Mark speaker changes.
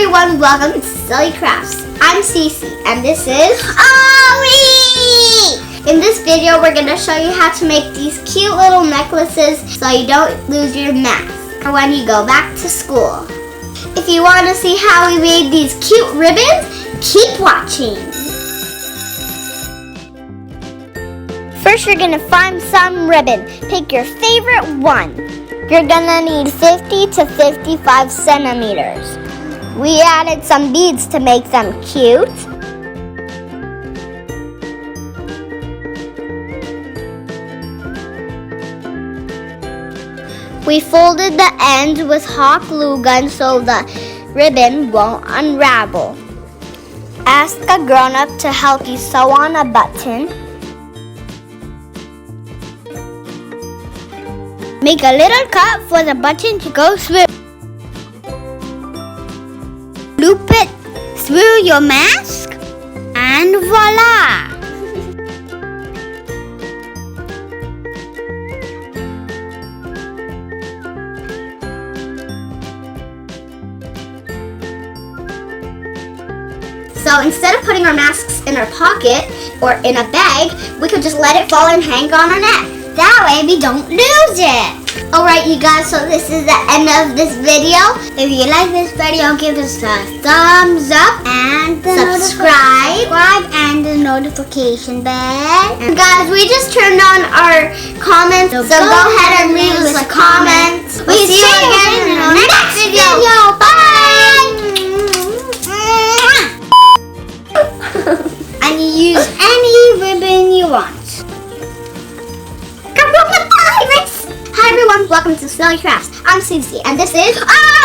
Speaker 1: everyone, welcome to Silly Crafts. I'm Sisi and this is Ari! In this video we're going to show you how to make these cute little necklaces so you don't lose your mask or when you go back to school. If you want to see how we made these cute ribbons, keep watching. First you're going to find some ribbon. Pick your favorite one. You're gonna need 50 to 55 centimeters. We added some beads to make them cute. We folded the ends with hot glue gun so the ribbon won't unravel. Ask a grown-up to help you sew on a button. Make a little cut for the button to go through. Loop it through your mask and voila! So instead of putting our masks in our pocket or in a bag, we could just let it fall and hang on our neck. That way we don't lose it. Alright you guys, so this is the end of this video. If you like this video, give us a thumbs up and subscribe and the notification bell. And guys, we just turned on our comments, so go ahead and leave us a comment. We'll see you again in our next video. Bye! And you use any ribbon you want. Hi everyone, welcome to Silly Crafts. I'm Sisi and this is Ari!